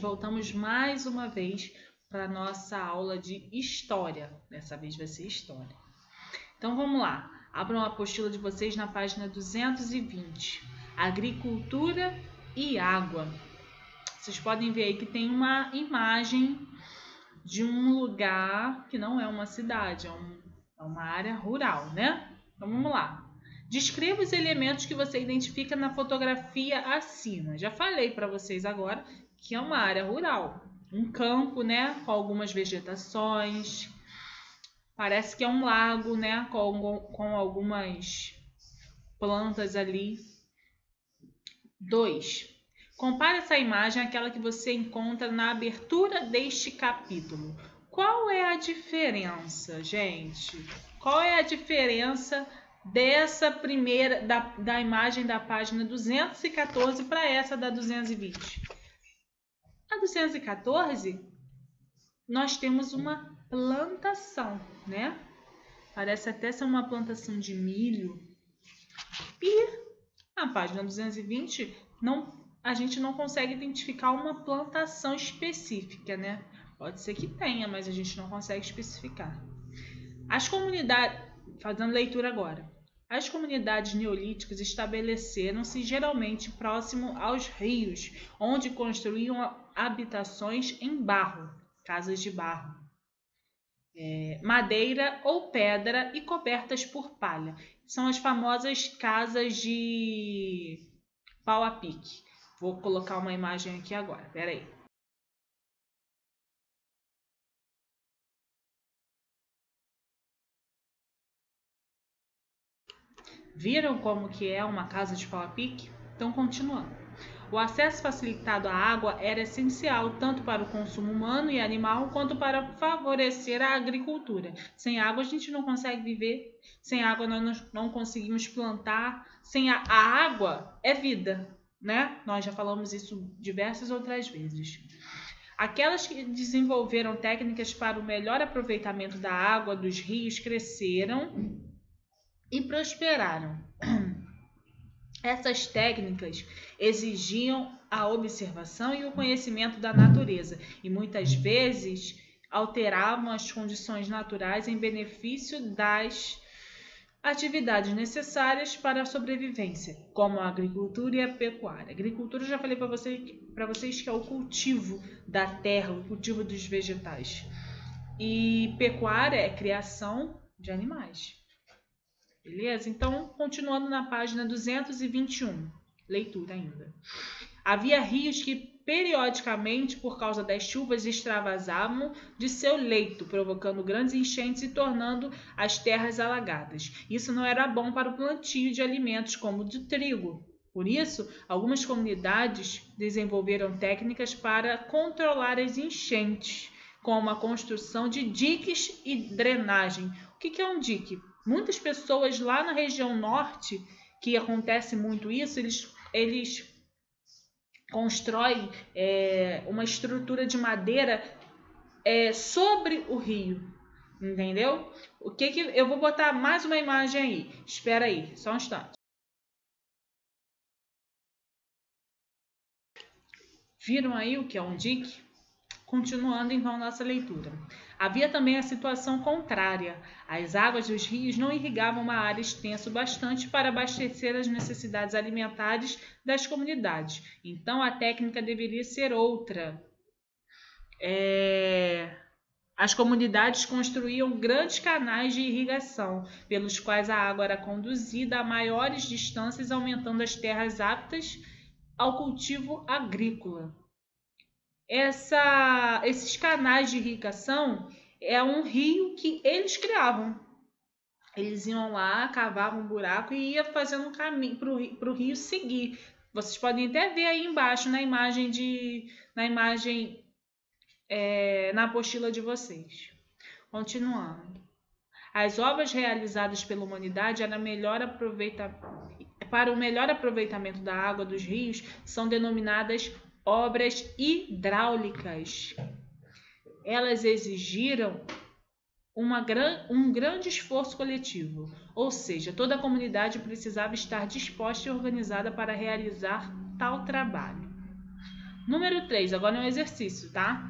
voltamos mais uma vez para a nossa aula de História. Dessa vez vai ser História. Então vamos lá. Abram a apostila de vocês na página 220. Agricultura e água. Vocês podem ver aí que tem uma imagem de um lugar que não é uma cidade, é uma área rural, né? Então vamos lá. Descreva os elementos que você identifica na fotografia acima. Já falei para vocês agora que é uma área rural. Um campo, né? Com algumas vegetações. Parece que é um lago, né? Com algumas plantas ali. 2. Compare essa imagem àquela que você encontra na abertura deste capítulo. Qual é a diferença, gente? Qual é a diferença dessa primeira, da imagem da página 214 para essa da 220? A 214, nós temos uma plantação, né? Parece até ser uma plantação de milho. E na página 220, a gente não consegue identificar uma plantação específica, né? Pode ser que tenha, mas a gente não consegue especificar. As comunidades, fazendo leitura agora. As comunidades neolíticas estabeleceram-se geralmente próximo aos rios, onde construíam habitações em barro, casas de barro, madeira ou pedra e cobertas por palha. São as famosas casas de pau a pique. Vou colocar uma imagem aqui agora, espera aí. Viram como que é uma casa de pau a pique? Então, continuando. O acesso facilitado à água era essencial tanto para o consumo humano e animal quanto para favorecer a agricultura. Sem água a gente não consegue viver, sem água nós não conseguimos plantar, sem a água é vida, né? Nós já falamos isso diversas outras vezes. Aquelas que desenvolveram técnicas para o melhor aproveitamento da água dos rios cresceram e prosperaram. Essas técnicas exigiam a observação e o conhecimento da natureza e muitas vezes alteravam as condições naturais em benefício das atividades necessárias para a sobrevivência, como a agricultura e a pecuária. A agricultura, eu já falei para vocês que é o cultivo da terra, o cultivo dos vegetais. E pecuária é criação de animais. Beleza? Então, continuando na página 221, leitura ainda. Havia rios que periodicamente, por causa das chuvas, extravasavam de seu leito, provocando grandes enchentes e tornando as terras alagadas. Isso não era bom para o plantio de alimentos como o de trigo. Por isso, algumas comunidades desenvolveram técnicas para controlar as enchentes, como a construção de diques e drenagem. O que é um dique? Muitas pessoas lá na região norte, que acontece muito isso, eles constroem uma estrutura de madeira sobre o rio, entendeu? Eu vou botar mais uma imagem aí. Espera aí, só um instante. Viram aí o que é um dique? Continuando então nossa leitura. Havia também a situação contrária. As águas dos rios não irrigavam uma área extensa o bastante para abastecer as necessidades alimentares das comunidades. Então a técnica deveria ser outra. As comunidades construíam grandes canais de irrigação, pelos quais a água era conduzida a maiores distâncias, aumentando as terras aptas ao cultivo agrícola. Esses canais de irrigação é um rio que eles criavam. Eles iam lá, cavavam um buraco e ia fazendo um caminho para o rio seguir. Vocês podem até ver aí embaixo na imagem na apostila de vocês. Continuando. As obras realizadas pela humanidade para o melhor aproveitamento da água dos rios são denominadas obras hidráulicas. Elas exigiram um grande esforço coletivo, ou seja, toda a comunidade precisava estar disposta e organizada para realizar tal trabalho. Número 3, agora é um exercício, tá?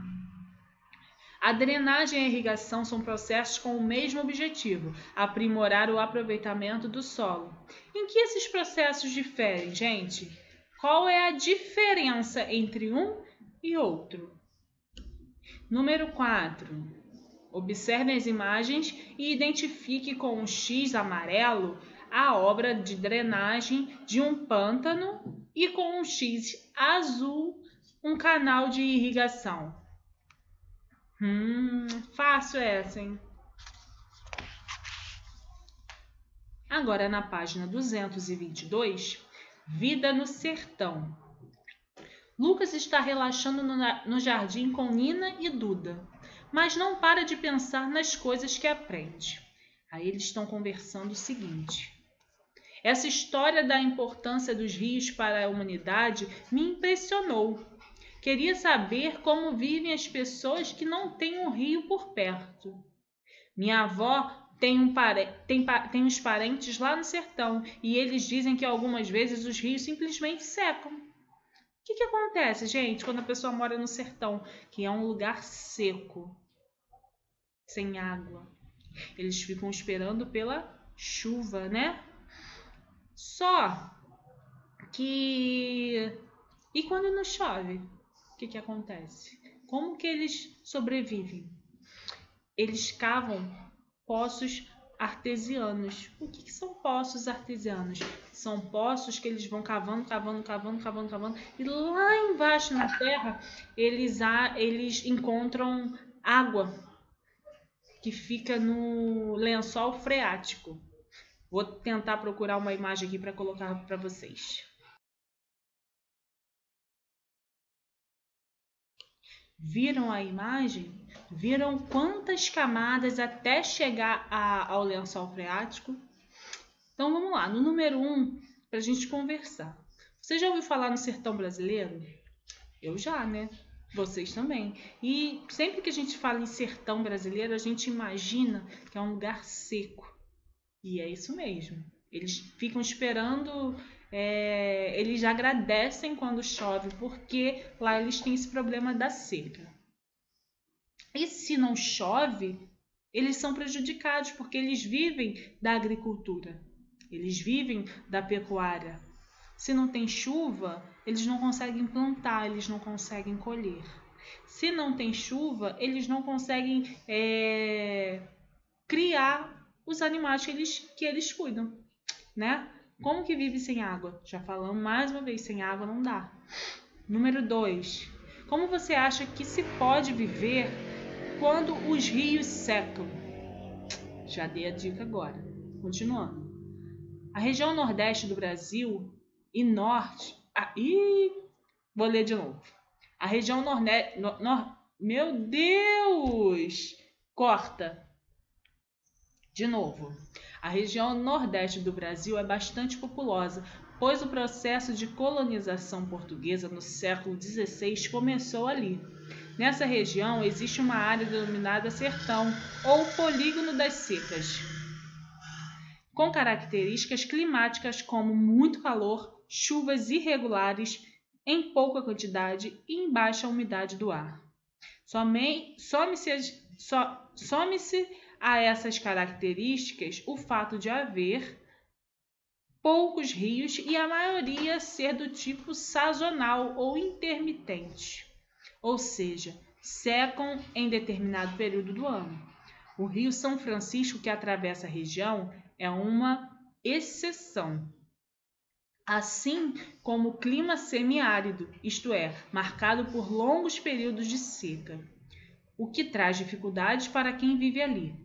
A drenagem e a irrigação são processos com o mesmo objetivo, aprimorar o aproveitamento do solo. Em que esses processos diferem, gente? Qual é a diferença entre um e outro? Número 4. Observe as imagens e identifique com um X amarelo a obra de drenagem de um pântano e com um X azul um canal de irrigação. Fácil essa, hein? Agora na página 222, Vida no Sertão. Lucas está relaxando no jardim com Nina e Duda, mas não para de pensar nas coisas que aprende. Aí eles estão conversando o seguinte: essa história da importância dos rios para a humanidade me impressionou. Queria saber como vivem as pessoas que não têm um rio por perto. Minha avó tem uns parentes lá no sertão e eles dizem que algumas vezes os rios simplesmente secam. O que acontece, gente, quando a pessoa mora no sertão, que é um lugar seco, sem água? Eles ficam esperando pela chuva, né? Só que... E quando não chove? O que acontece? Como que eles sobrevivem? Eles cavam poços artesianos. O que são poços artesianos? São poços que eles vão cavando, e lá embaixo na terra eles encontram água que fica no lençol freático. Vou tentar procurar uma imagem aqui para colocar para vocês. Viram a imagem? Viram quantas camadas até chegar ao lençol freático? Então vamos lá, no número 1, para a gente conversar. Você já ouviu falar no sertão brasileiro? Eu já, né? Vocês também. E sempre que a gente fala em sertão brasileiro, a gente imagina que é um lugar seco. E é isso mesmo. Eles ficam esperando... eles agradecem quando chove, porque lá eles têm esse problema da seca. E se não chove, eles são prejudicados, porque eles vivem da agricultura, eles vivem da pecuária. Se não tem chuva, eles não conseguem plantar, eles não conseguem colher. Se não tem chuva, eles não conseguem criar os animais que eles cuidam, né? Como que vive sem água? Já falamos mais uma vez, sem água não dá. Número 2. Como você acha que se pode viver quando os rios secam? Já dei a dica agora. Continuando. A região nordeste do Brasil e norte... vou ler de novo. A região nordeste... Meu Deus! Corta. De novo. A região nordeste do Brasil é bastante populosa, pois o processo de colonização portuguesa no século XVI começou ali. Nessa região existe uma área denominada sertão, ou polígono das secas, com características climáticas como muito calor, chuvas irregulares em pouca quantidade e em baixa umidade do ar. Some-se a essas características o fato de haver poucos rios e a maioria ser do tipo sazonal ou intermitente, ou seja, secam em determinado período do ano. O Rio São Francisco, que atravessa a região, é uma exceção, assim como o clima semiárido, isto é, marcado por longos períodos de seca, o que traz dificuldades para quem vive ali.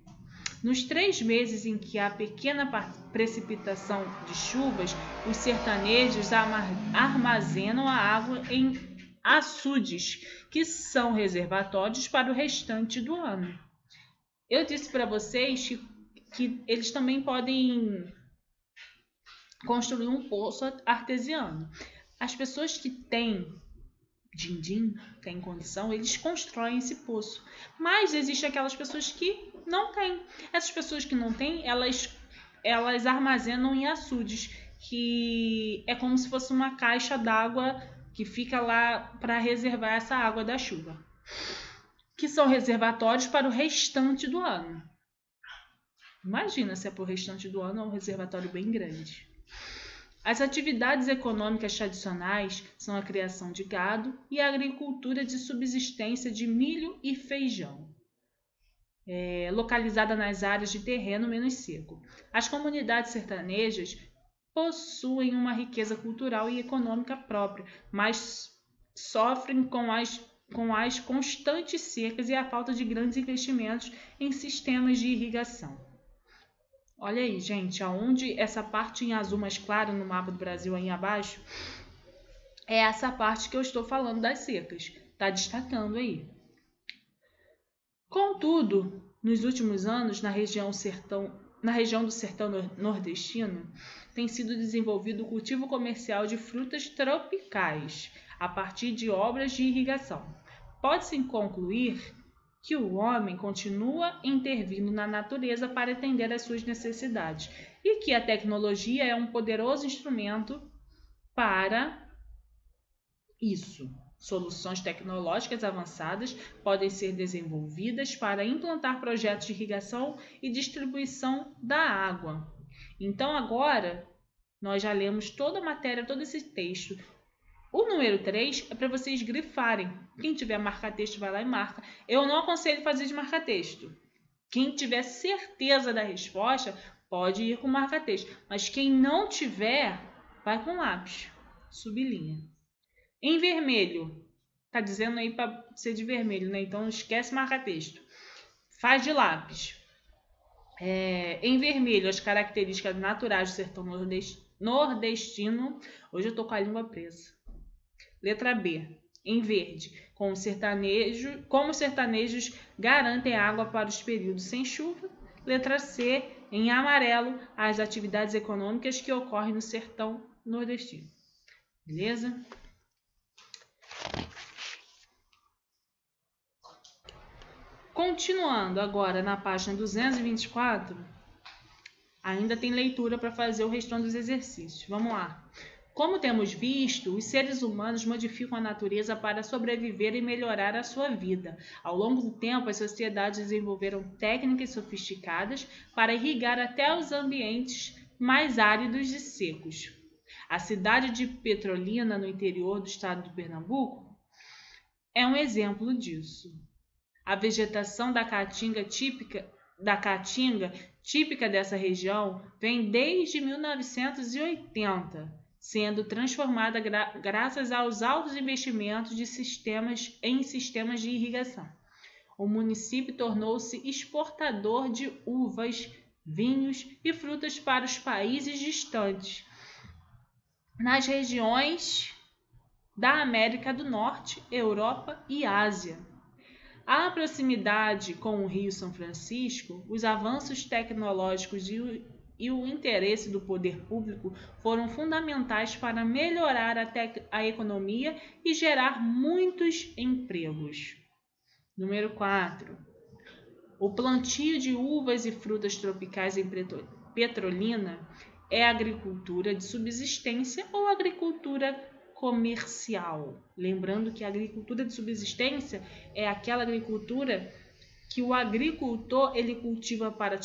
Nos 3 meses em que há pequena precipitação de chuvas, os sertanejos armazenam a água em açudes, que são reservatórios para o restante do ano. Eu disse para vocês que eles também podem construir um poço artesiano. As pessoas que têm din-din, têm condição, eles constroem esse poço. Mas existem aquelas pessoas que não têm. Essas pessoas que não têm, elas armazenam em açudes, que é como se fosse uma caixa d'água que fica lá para reservar essa água da chuva, que são reservatórios para o restante do ano. Imagina se é para o restante do ano, é um reservatório bem grande. As atividades econômicas tradicionais são a criação de gado e a agricultura de subsistência de milho e feijão, localizada nas áreas de terreno menos seco. As comunidades sertanejas possuem uma riqueza cultural e econômica própria, mas sofrem com as constantes secas e a falta de grandes investimentos em sistemas de irrigação. Olha aí, gente, aonde essa parte em azul mais clara no mapa do Brasil aí abaixo, é essa parte que eu estou falando das secas. Está destacando aí. Contudo, nos últimos anos, na região do sertão nordestino, tem sido desenvolvido o cultivo comercial de frutas tropicais, a partir de obras de irrigação. Pode-se concluir que o homem continua intervindo na natureza para atender às suas necessidades e que a tecnologia é um poderoso instrumento para isso. Soluções tecnológicas avançadas podem ser desenvolvidas para implantar projetos de irrigação e distribuição da água. Então agora nós já lemos toda a matéria, todo esse texto. O número 3 é para vocês grifarem. Quem tiver marca-texto vai lá e marca. Eu não aconselho fazer de marca-texto. Quem tiver certeza da resposta pode ir com marca-texto. Mas quem não tiver, vai com lápis. Sublinha. Em vermelho. Tá dizendo aí para ser de vermelho, né? Então esquece marca-texto. Faz de lápis. Em vermelho, as características naturais do sertão nordestino. Hoje eu tô com a língua presa. Letra B, em verde, como os sertanejos garantem água para os períodos sem chuva. Letra C, em amarelo, as atividades econômicas que ocorrem no sertão nordestino. Beleza? Continuando agora na página 224, ainda tem leitura para fazer o restante dos exercícios. Vamos lá. Como temos visto, os seres humanos modificam a natureza para sobreviver e melhorar a sua vida. Ao longo do tempo, as sociedades desenvolveram técnicas sofisticadas para irrigar até os ambientes mais áridos e secos. A cidade de Petrolina, no interior do estado de Pernambuco, é um exemplo disso. A vegetação da caatinga típica dessa região vem desde 1980. Sendo transformada graças aos altos investimentos em sistemas de irrigação. O município tornou-se exportador de uvas, vinhos e frutas para os países distantes, nas regiões da América do Norte, Europa e Ásia. A proximidade com o Rio São Francisco, os avanços tecnológicos e o interesse do poder público foram fundamentais para melhorar a economia e gerar muitos empregos. Número 4. O plantio de uvas e frutas tropicais em Petrolina é agricultura de subsistência ou agricultura comercial. Lembrando que a agricultura de subsistência é aquela agricultura que o agricultor ele cultiva para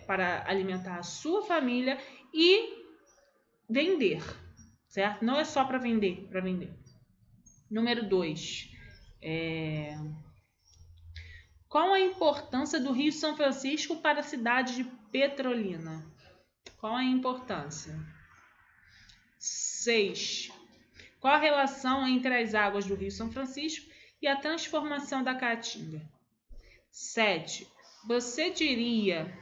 para alimentar a sua família e vender, certo? Não é só para vender, Número 2. Qual a importância do Rio São Francisco para a cidade de Petrolina? Qual a importância? 6. Qual a relação entre as águas do Rio São Francisco e a transformação da Caatinga? 7. Você diria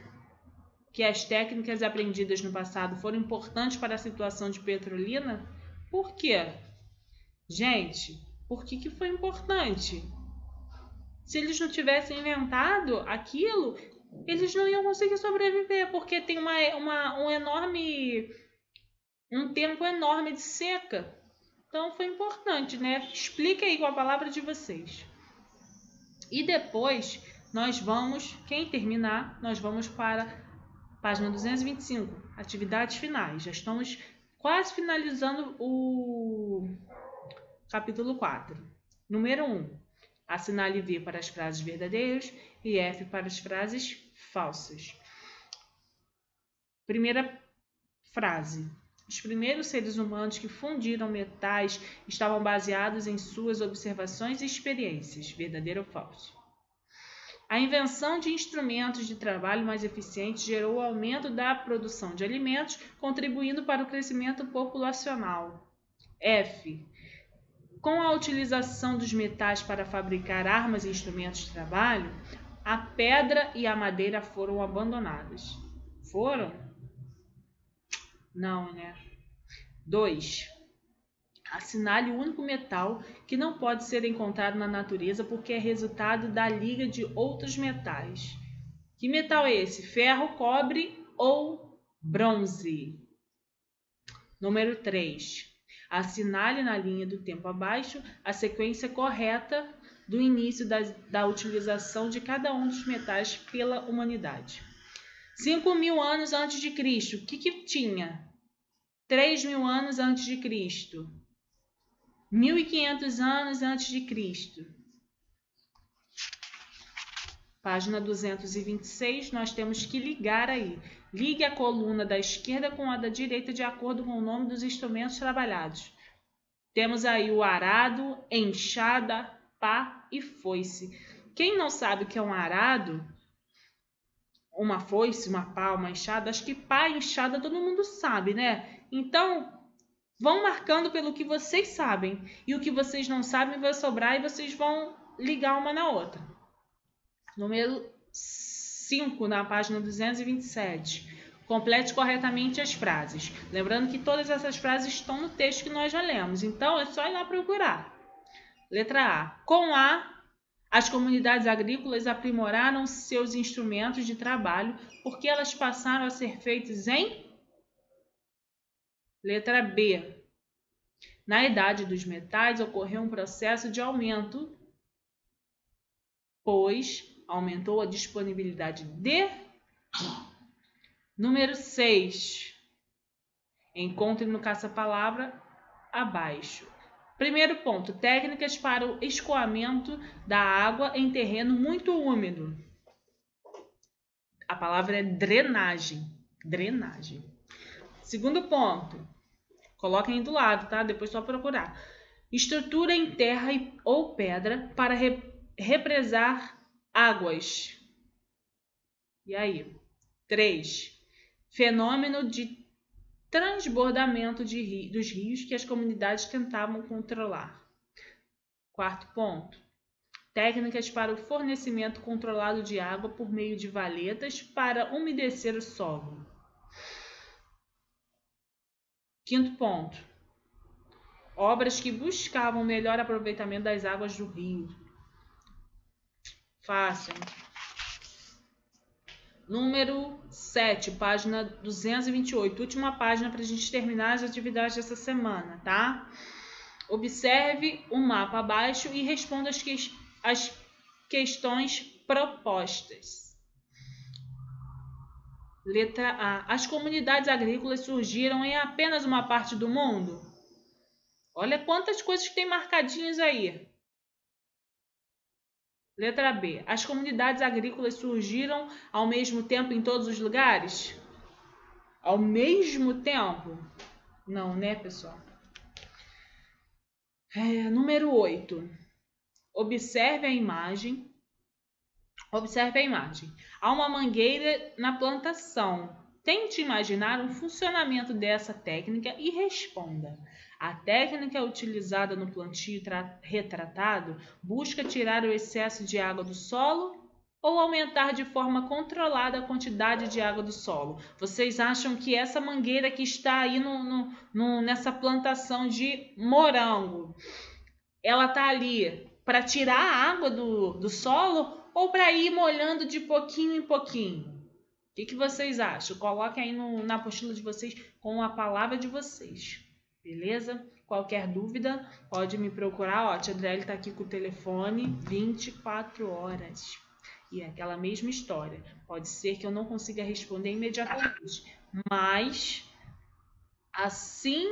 que as técnicas aprendidas no passado foram importantes para a situação de Petrolina? Por quê? Gente, por que foi importante? Se eles não tivessem inventado aquilo, eles não iam conseguir sobreviver, porque tem um tempo enorme de seca. Então foi importante, né? Explica aí com a palavra de vocês. E depois nós vamos, quem terminar, nós vamos para página 225, atividades finais. Já estamos quase finalizando capítulo 4. Número 1. Assinale V para as frases verdadeiras e F para as frases falsas. Primeira frase. Os primeiros seres humanos que fundiram metais estavam baseados em suas observações e experiências. Verdadeiro ou falso? A invenção de instrumentos de trabalho mais eficientes gerou o aumento da produção de alimentos, contribuindo para o crescimento populacional. F. Com a utilização dos metais para fabricar armas e instrumentos de trabalho, a pedra e a madeira foram abandonadas. Foram? Não, né? 2. Assinale o único metal que não pode ser encontrado na natureza porque é resultado da liga de outros metais. Que metal é esse? Ferro, cobre ou bronze? Número 3. Assinale na linha do tempo abaixo a sequência correta do início da utilização de cada um dos metais pela humanidade. 5.000 anos antes de Cristo, o que tinha? 3.000 anos antes de Cristo. 1.500 anos antes de Cristo. Página 226, nós temos que ligar aí. Ligue a coluna da esquerda com a da direita de acordo com o nome dos instrumentos trabalhados. Temos aí o arado, enxada, pá e foice. Quem não sabe o que é um arado, uma foice, uma pá, uma enxada, acho que pá e enxada todo mundo sabe, né? Então, vão marcando pelo que vocês sabem. E o que vocês não sabem vai sobrar e vocês vão ligar uma na outra. Número 5, na página 227. Complete corretamente as frases. Lembrando que todas essas frases estão no texto que nós já lemos. Então, é só ir lá procurar. Letra A. Com A, as comunidades agrícolas aprimoraram seus instrumentos de trabalho porque elas passaram a ser feitas em... Letra B. Na idade dos metais ocorreu um processo de aumento, pois aumentou a disponibilidade de... Número 6. Encontre no caça-palavra abaixo. Primeiro ponto. Técnicas para o escoamento da água em terreno muito úmido. A palavra é drenagem. Drenagem. Segundo ponto. Coloquem aí do lado, tá? Depois só procurar. Estrutura em terra ou pedra para represar águas. E aí? 3. Fenômeno de transbordamento dos rios que as comunidades tentavam controlar. Quarto ponto. Técnicas para o fornecimento controlado de água por meio de valetas para umedecer o solo. Quinto ponto. Obras que buscavam melhor aproveitamento das águas do rio. Fácil, hein? Número 7, página 228. Última página para a gente terminar as atividades dessa semana, tá? Observe o mapa abaixo e responda as questões propostas. Letra A. As comunidades agrícolas surgiram em apenas uma parte do mundo? Olha quantas coisas que tem marcadinhas aí. Letra B. As comunidades agrícolas surgiram ao mesmo tempo em todos os lugares? Ao mesmo tempo? Não, né, pessoal? Número 8. Observe a imagem. Observe a imagem. Há uma mangueira na plantação. Tente imaginar o funcionamento dessa técnica e responda. A técnica utilizada no plantio retratado busca tirar o excesso de água do solo ou aumentar de forma controlada a quantidade de água do solo. Vocês acham que essa mangueira que está aí nessa plantação de morango, ela está ali para tirar a água do solo ou para ir molhando de pouquinho em pouquinho? O que vocês acham? Coloquem aí na apostila de vocês com a palavra de vocês. Beleza? Qualquer dúvida, pode me procurar. Ó, a tia Adriele está aqui com o telefone 24 horas. E é aquela mesma história. Pode ser que eu não consiga responder imediatamente. Mas, assim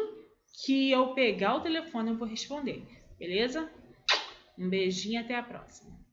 que eu pegar o telefone, eu vou responder. Beleza? Um beijinho, até a próxima.